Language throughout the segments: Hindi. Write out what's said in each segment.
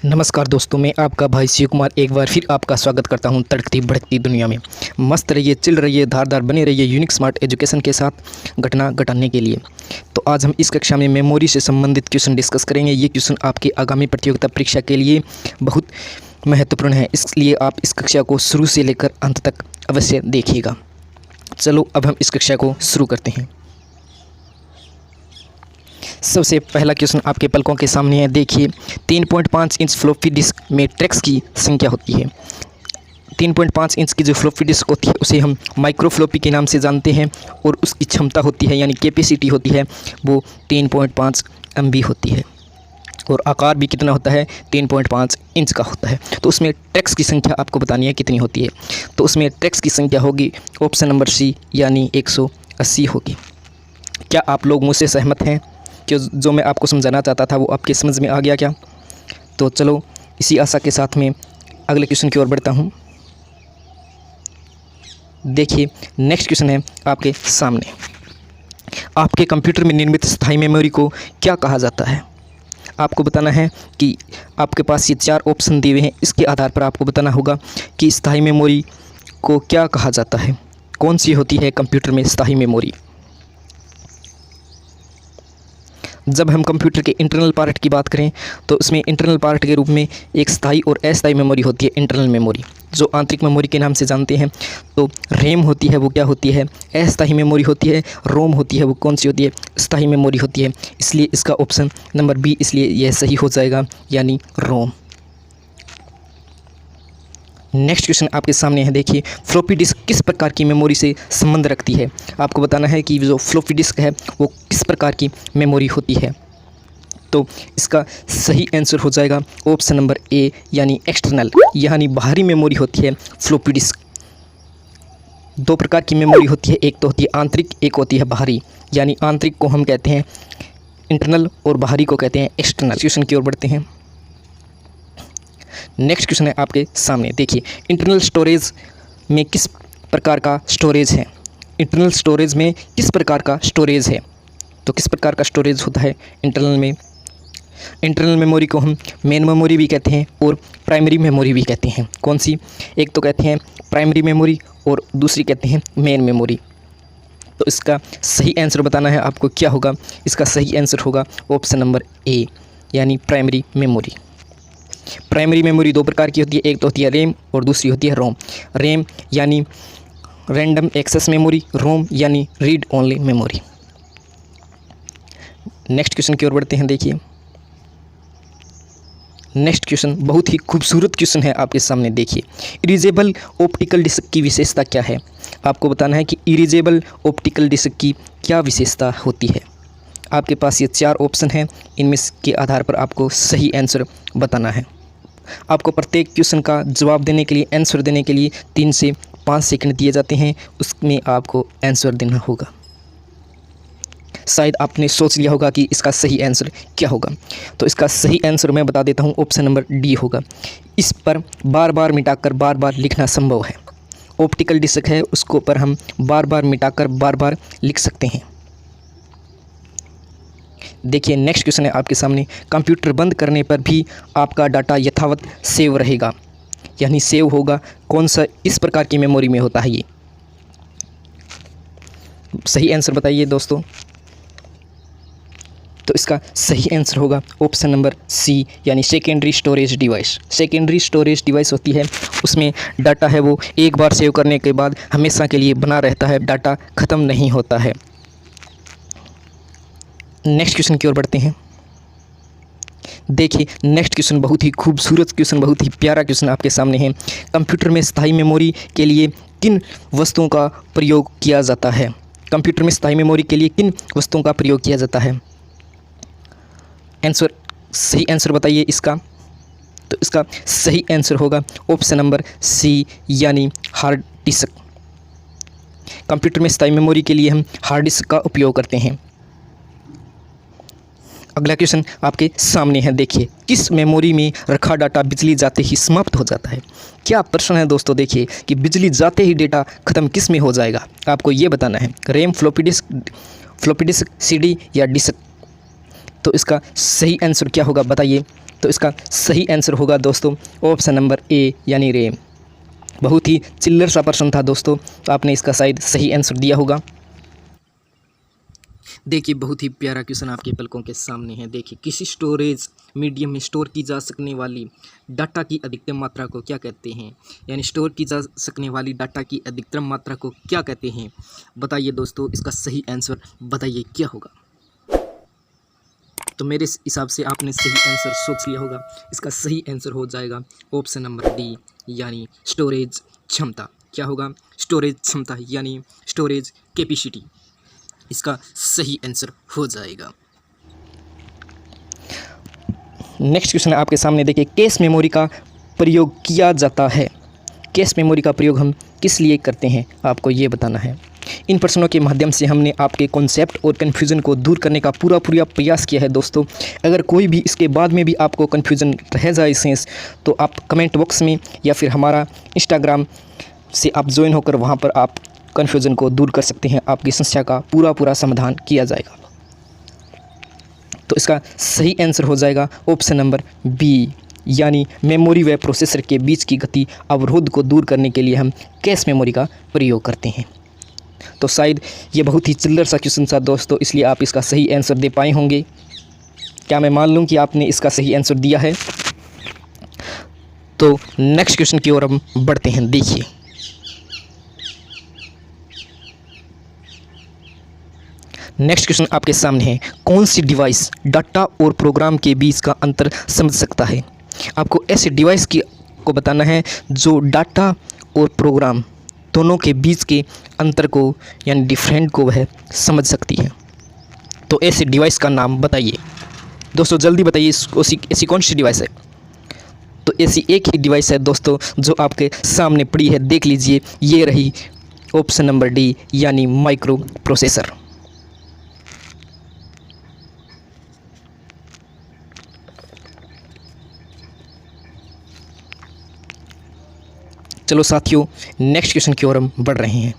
नमस्कार दोस्तों, मैं आपका भाई शिव कुमार एक बार फिर आपका स्वागत करता हूं तड़कती भड़कती दुनिया में। मस्त रहिए, चिल रहिए, धारदार बने रहिए यूनिक स्मार्ट एजुकेशन के साथ घटना घटाने के लिए। तो आज हम इस कक्षा में मेमोरी से संबंधित क्वेश्चन डिस्कस करेंगे। ये क्वेश्चन आपकी आगामी प्रतियोगिता परीक्षा के लिए बहुत महत्वपूर्ण है, इसलिए आप इस कक्षा को शुरू से लेकर अंत तक अवश्य देखिएगा। चलो अब हम इस कक्षा को शुरू करते हैं। सबसे पहला क्वेश्चन आपके पलकों के सामने है। देखिए, 3.5 इंच फ्लॉपी डिस्क में ट्रैक्स की संख्या होती है। 3.5 इंच की जो फ्लॉपी डिस्क होती है उसे हम माइक्रो फ्लॉपी के नाम से जानते हैं, और उसकी क्षमता होती है यानी कैपेसिटी होती है वो 3.5 MB होती है, और आकार भी कितना होता है 3.5 इंच का होता है। तो उसमें ट्रैक्स की संख्या आपको बतानी है कितनी होती है। तो उसमें ट्रैक्स की संख्या होगी ऑप्शन नंबर सी यानी 180 होगी। क्या आप लोग मुझसे सहमत हैं कि जो मैं आपको समझाना चाहता था वो आपके समझ में आ गया क्या? तो चलो इसी आशा के साथ में अगले क्वेश्चन की ओर बढ़ता हूँ। देखिए, नेक्स्ट क्वेश्चन है आपके सामने। आपके कंप्यूटर में निर्मित स्थायी मेमोरी को क्या कहा जाता है? आपको बताना है कि आपके पास ये 4 ऑप्शन दिए हुए हैं, इसके आधार पर आपको बताना होगा कि स्थायी मेमोरी को क्या कहा जाता है, कौन सी होती है कंप्यूटर में स्थायी मेमोरी। जब हम कंप्यूटर के इंटरनल पार्ट की बात करें तो उसमें इंटरनल पार्ट के रूप में एक स्थायी और अस्थायी मेमोरी होती है। इंटरनल मेमोरी जो आंतरिक मेमोरी के नाम से जानते हैं, तो रैम होती है वो क्या होती है, अस्थायी मेमोरी होती है। रोम होती है वो कौन सी होती है, स्थायी मेमोरी होती है। इसलिए इसका ऑप्शन नंबर बी इसलिए यह सही हो जाएगा, यानी रोम। नेक्स्ट क्वेश्चन आपके सामने है। देखिए, फ्लॉपी डिस्क किस प्रकार की मेमोरी से संबंध रखती है? आपको बताना है कि जो फ्लॉपी डिस्क है वो किस प्रकार की मेमोरी होती है। तो इसका सही आंसर हो जाएगा ऑप्शन नंबर ए यानी एक्सटर्नल, यानी बाहरी मेमोरी होती है फ्लॉपी डिस्क। 2 प्रकार की मेमोरी होती है, एक तो होती है आंतरिक, एक होती है बाहरी। यानी आंतरिक को हम कहते हैं इंटरनल और बाहरी को कहते हैं एक्सटर्नल। क्वेश्चन की ओर बढ़ते हैं। नेक्स्ट क्वेश्चन है आपके सामने। देखिए, इंटरनल स्टोरेज में किस प्रकार का स्टोरेज है? इंटरनल स्टोरेज में किस प्रकार का स्टोरेज है? तो किस प्रकार का स्टोरेज होता है इंटरनल में? इंटरनल मेमोरी को हम मेन मेमोरी भी कहते हैं और प्राइमरी मेमोरी भी कहते हैं। कौन सी? एक तो कहते हैं प्राइमरी मेमोरी और दूसरी कहते हैं मेन मेमोरी। तो इसका सही आंसर बताना है आपको क्या होगा। इसका सही आंसर होगा ऑप्शन नंबर ए यानी प्राइमरी मेमोरी। प्राइमरी मेमोरी 2 प्रकार की होती है, एक तो होती है रैम और दूसरी होती है रोम। रैम यानी रैंडम एक्सेस मेमोरी, रोम यानी read only memory. Next question की ओर बढ़ते हैं। देखिए, नेक्स्ट क्वेश्चन बहुत ही खूबसूरत क्वेश्चन है आपके सामने। देखिए, इरेजेबल ऑप्टिकल डिस्क की विशेषता क्या है? आपको बताना है कि इरेजेबल ऑप्टिकल डिस्क की क्या विशेषता होती है। आपके पास ये 4 ऑप्शन हैं, इनमें के आधार पर आपको सही आंसर बताना है। आपको प्रत्येक क्वेश्चन का जवाब देने के लिए, आंसर देने के लिए 3 से 5 सेकंड दिए जाते हैं, उसमें आपको आंसर देना होगा। शायद आपने सोच लिया होगा कि इसका सही आंसर क्या होगा। तो इसका सही आंसर मैं बता देता हूँ, ऑप्शन नंबर डी होगा। इस पर बार बार मिटाकर बार बार लिखना संभव है। ऑप्टिकल डिस्क है, उसको पर हम बार बार मिटाकर बार बार लिख सकते हैं। देखिए, नेक्स्ट क्वेश्चन है आपके सामने। कंप्यूटर बंद करने पर भी आपका डाटा यथावत सेव रहेगा, यानी सेव होगा। कौन सा इस प्रकार की मेमोरी में होता है ये? सही आंसर बताइए दोस्तों। तो इसका सही आंसर होगा ऑप्शन नंबर सी यानी secondary storage device. Secondary storage device होती है, उसमें डाटा है वो एक बार सेव करने के बाद हमेशा के लिए बना रहता है, डाटा ख़त्म नहीं होता है। नेक्स्ट क्वेश्चन की ओर बढ़ते हैं। देखिए, नेक्स्ट क्वेश्चन बहुत ही खूबसूरत क्वेश्चन, बहुत ही प्यारा क्वेश्चन आपके सामने है। कंप्यूटर में स्थायी मेमोरी के लिए किन वस्तुओं का प्रयोग किया जाता है? कंप्यूटर में स्थायी मेमोरी के लिए किन वस्तुओं का प्रयोग किया जाता है? आंसर, सही आंसर बताइए इसका। तो इसका सही आंसर होगा ऑप्शन नंबर सी यानी हार्ड डिस्क। कंप्यूटर में स्थायी मेमोरी के लिए हम हार्ड डिस्क का उपयोग करते हैं। अगला क्वेश्चन आपके सामने है। देखिए, किस मेमोरी में रखा डाटा बिजली जाते ही समाप्त हो जाता है? क्या प्रश्न है दोस्तों। देखिए कि बिजली जाते ही डेटा ख़त्म किस में हो जाएगा, आपको ये बताना है। रैम, फ्लॉपी डिस्क, CD या डिस्क। तो इसका सही आंसर क्या होगा बताइए। तो इसका सही आंसर होगा दोस्तों ऑप्शन नंबर ए यानी रैम। बहुत ही चिल्लर सा प्रश्न था दोस्तों, तो आपने इसका शायद सही आंसर दिया होगा। देखिए बहुत ही प्यारा क्वेश्चन आपके पलकों के सामने है। देखिए किसी स्टोरेज मीडियम में स्टोर की जा सकने वाली डाटा की अधिकतम मात्रा को क्या कहते हैं, यानी स्टोर की जा सकने वाली डाटा की अधिकतम मात्रा को क्या कहते हैं। बताइए दोस्तों, इसका सही आंसर बताइए क्या होगा। तो मेरे हिसाब से आपने सही आंसर सोच लिया होगा। इसका सही आंसर हो जाएगा ऑप्शन नंबर डी यानी स्टोरेज क्षमता। क्या होगा? स्टोरेज क्षमता यानी स्टोरेज कैपेसिटी, इसका सही आंसर हो जाएगा। नेक्स्ट क्वेश्चन आपके सामने देखिए, कैश मेमोरी का प्रयोग किया जाता है। कैश मेमोरी का प्रयोग हम किस लिए करते हैं, आपको ये बताना है। इन प्रश्नों के माध्यम से हमने आपके कॉन्सेप्ट और कन्फ्यूज़न को दूर करने का पूरा प्रयास किया है दोस्तों। अगर कोई भी इसके बाद में भी आपको कन्फ्यूज़न रह जाए सेंस, तो आप कमेंट बॉक्स में या फिर हमारा इंस्टाग्राम से आप ज्वाइन होकर वहाँ पर आप कन्फ्यूज़न को दूर कर सकते हैं। आपकी समस्या का पूरा समाधान किया जाएगा। तो इसका सही आंसर हो जाएगा ऑप्शन नंबर बी यानी मेमोरी व प्रोसेसर के बीच की गति अवरोध को दूर करने के लिए हम कैश मेमोरी का प्रयोग करते हैं। तो शायद ये बहुत ही चिल्लर सा क्वेश्चन था दोस्तों, इसलिए आप इसका सही आंसर दे पाए होंगे। क्या मैं मान लूँ कि आपने इसका सही आंसर दिया है? तो नेक्स्ट क्वेश्चन की ओर हम बढ़ते हैं। देखिए नेक्स्ट क्वेश्चन आपके सामने है, कौन सी डिवाइस डाटा और प्रोग्राम के बीच का अंतर समझ सकता है। आपको ऐसे डिवाइस को बताना है जो डाटा और प्रोग्राम दोनों के बीच के अंतर को यानी डिफरेंट को वह समझ सकती है। तो ऐसे डिवाइस का नाम बताइए दोस्तों, जल्दी बताइए ऐसी कौन सी डिवाइस है। तो ऐसी एक ही डिवाइस है दोस्तों जो आपके सामने पड़ी है, देख लीजिए, ये रही ऑप्शन नंबर डी यानी माइक्रो प्रोसेसर। चलो साथियों, नेक्स्ट क्वेश्चन की ओर हम बढ़ रहे हैं।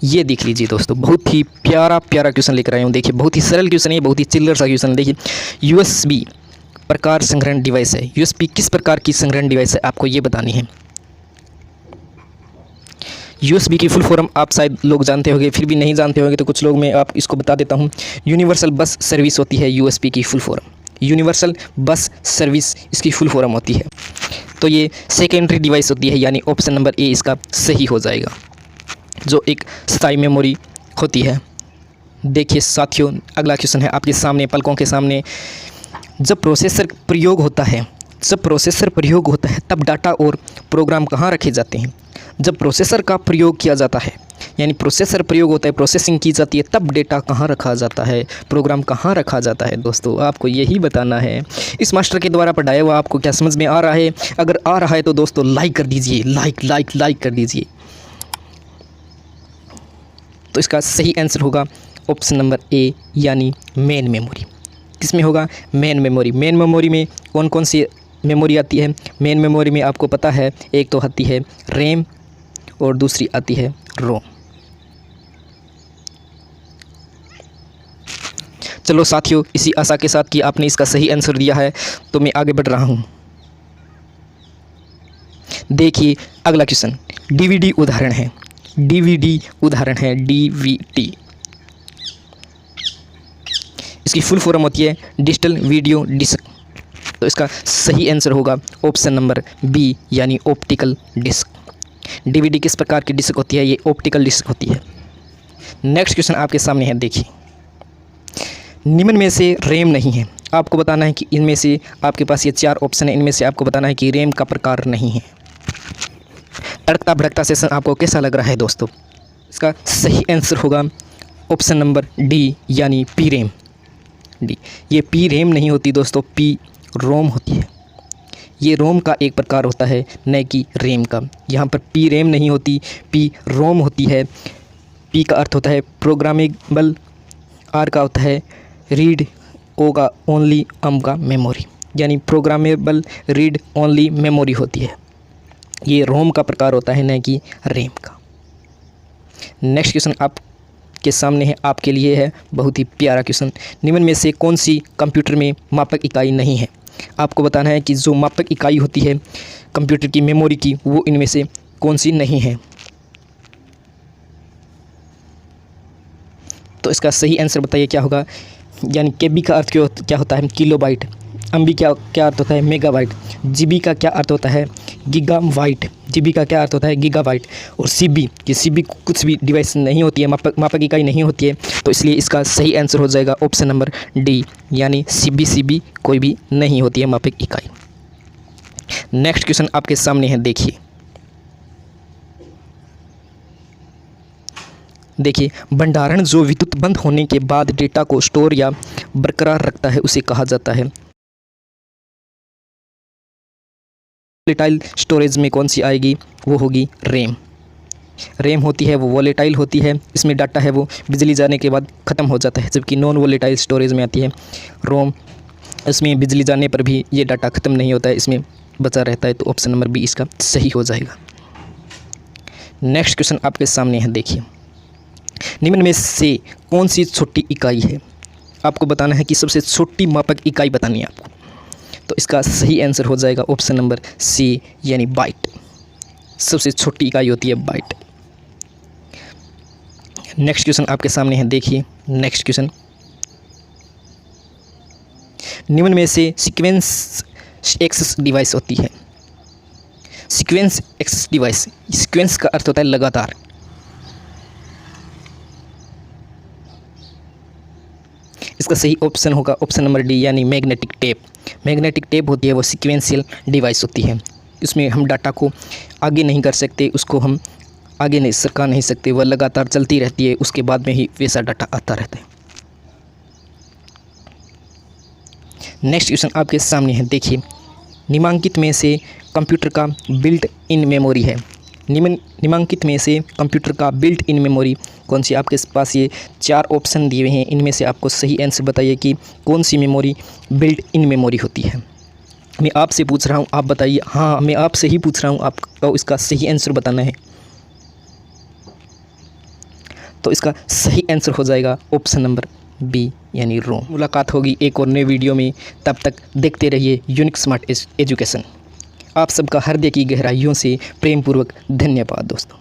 ये देख लीजिए दोस्तों, बहुत ही प्यारा क्वेश्चन लेकर आया हूँ। देखिए बहुत ही सरल क्वेश्चन है, बहुत ही चिल्लर सा क्वेश्चन। देखिए यूएसबी प्रकार संग्रहण डिवाइस है। यूएसबी किस प्रकार की संग्रहण डिवाइस है, आपको ये बतानी है। यूएसबी की फुल फॉर्म आप शायद लोग जानते होंगे, फिर भी नहीं जानते होंगे तो कुछ लोग मैं आप इसको बता देता हूँ। यूनिवर्सल बस सर्विस होती है यूएसबी की full form. Universal bus service इसकी फुल फॉर्म होती है। तो ये सेकेंडरी डिवाइस होती है, यानी ऑप्शन नंबर ए इसका सही हो जाएगा, जो एक स्थायी मेमोरी होती है। देखिए साथियों, अगला क्वेश्चन है आपके सामने, पलकों के सामने। जब प्रोसेसर प्रयोग होता है तब डाटा और प्रोग्राम कहाँ रखे जाते हैं। जब प्रोसेसर का प्रयोग किया जाता है, यानी प्रोसेसर प्रयोग होता है, प्रोसेसिंग की जाती है, तब डेटा कहाँ रखा जाता है, प्रोग्राम कहाँ रखा जाता है। दोस्तों आपको यही बताना है। इस मास्टर के द्वारा पढ़ाया हुआ आपको क्या समझ में आ रहा है? अगर आ रहा है तो दोस्तों लाइक कर दीजिए, लाइक कर दीजिए। तो इसका सही आंसर होगा ऑप्शन नंबर ए यानी मेन मेमोरी। किसमें होगा? Main memory. मेन मेमोरी में कौन कौन सी मेमोरी आती है? मेन मेमोरी में आपको पता है, एक तो आती है रैम और दूसरी आती है रोम। चलो साथियों, इसी आशा के साथ कि आपने इसका सही आंसर दिया है, तो मैं आगे बढ़ रहा हूं। देखिए अगला क्वेश्चन डीवीडी उदाहरण है। डीवीडी। इसकी फुल फॉर्म होती है डिजिटल वीडियो डिस्क। तो इसका सही आंसर होगा ऑप्शन नंबर बी यानी ऑप्टिकल डिस्क। डीवीडी किस प्रकार की डिस्क होती है? ये ऑप्टिकल डिस्क होती है। नेक्स्ट क्वेश्चन आपके सामने है, देखिए निम्न में से रैम नहीं है। आपको बताना है कि इनमें से, आपके पास ये 4 ऑप्शन है, इनमें से आपको बताना है कि रैम का प्रकार नहीं है। तड़कता भड़कता सेशन आपको कैसा लग रहा है दोस्तों? इसका सही आंसर होगा ऑप्शन नंबर डी यानी पी रैम। डी, ये पी रैम नहीं होती दोस्तों, पी रोम होती है। ये रोम का एक प्रकार होता है, न कि रैम का। यहाँ पर पी रैम नहीं होती, पी रोम होती है। पी का अर्थ होता है प्रोग्रामेबल, आर का होता है रीड, ओ का ओनली, एम का मेमोरी, यानी प्रोग्रामेबल रीड ओनली मेमोरी होती है। ये रोम का प्रकार होता है, न कि रैम का। नेक्स्ट क्वेश्चन आपके सामने है, आपके लिए है बहुत ही प्यारा क्वेश्चन। निम्न में से कौन सी कंप्यूटर में मापक इकाई नहीं है? आपको बताना है कि जो मापक इकाई होती है कंप्यूटर की मेमोरी की, वो इनमें से कौन सी नहीं है। तो इसका सही आंसर बताइए क्या होगा। यानी केबी का अर्थ क्या होता है, किलोबाइट। एमबी क्या अर्थ होता है, मेगाबाइट। जीबी का क्या अर्थ होता है, गीगाबाइट। जीबी का क्या अर्थ होता है, गीगाबाइट। और सीबी, कि सीबी कुछ भी डिवाइस नहीं होती है, मापक इकाई नहीं होती है, तो इसलिए इसका सही आंसर हो जाएगा ऑप्शन नंबर डी, यानी सीबी कोई भी नहीं होती है मापक इकाई। नेक्स्ट क्वेश्चन आपके सामने है, देखिए भंडारण जो विद्युत बंद होने के बाद डेटा को स्टोर या बरकरार रखता है उसे कहा जाता है। वोलेटाइल स्टोरेज में कौन सी आएगी, वो होगी रैम। रैम होती है वो वोलेटाइल होती है, इसमें डाटा है वो बिजली जाने के बाद ख़त्म हो जाता है, जबकि नॉन वोलेटाइल स्टोरेज में आती है रोम। इसमें बिजली जाने पर भी ये डाटा ख़त्म नहीं होता है, इसमें बचा रहता है। तो ऑप्शन नंबर बी इसका सही हो जाएगा। नेक्स्ट क्वेश्चन आपके सामने है, देखिए निम्न में से कौन सी छोटी इकाई है। आपको बताना है कि सबसे छोटी मापक इकाई बतानी है आपको। तो इसका सही आंसर हो जाएगा ऑप्शन नंबर सी, यानी बाइट। सबसे छोटी इकाई होती है बाइट। नेक्स्ट क्वेश्चन आपके सामने है, देखिए नेक्स्ट क्वेश्चन, निम्न में से सीक्वेंस एक्सेस डिवाइस होती है। सीक्वेंस एक्सेस डिवाइस, सीक्वेंस का अर्थ होता है लगातार। इसका सही ऑप्शन होगा ऑप्शन नंबर डी, यानी मैग्नेटिक टेप। मैग्नेटिक टेप होती है वो सीक्वेंशियल डिवाइस होती है। इसमें हम डाटा को आगे नहीं कर सकते, उसको हम आगे नहीं सरका नहीं सकते, वह लगातार चलती रहती है, उसके बाद में ही वैसा डाटा आता रहता है। नेक्स्ट क्वेश्चन आपके सामने है, देखिए निम्नांकित में से कंप्यूटर का बिल्ट इन मेमोरी है। निम्नांकित में से कंप्यूटर का बिल्ट इन मेमोरी कौन सी। आपके पास ये 4 ऑप्शन दिए हुए हैं, इनमें से आपको सही आंसर बताइए कि कौन सी मेमोरी बिल्ट इन मेमोरी होती है। मैं आपसे पूछ रहा हूँ, आप बताइए। हाँ, मैं आपसे ही पूछ रहा हूँ, आपको इसका सही आंसर बताना है। तो इसका सही आंसर हो जाएगा ऑप्शन नंबर बी, यानी रोम। मुलाकात होगी एक और नए वीडियो में, तब तक देखते रहिए यूनिक स्मार्ट एजुकेशन। आप सबका हृदय की गहराइयों से प्रेम पूर्वक धन्यवाद दोस्तों।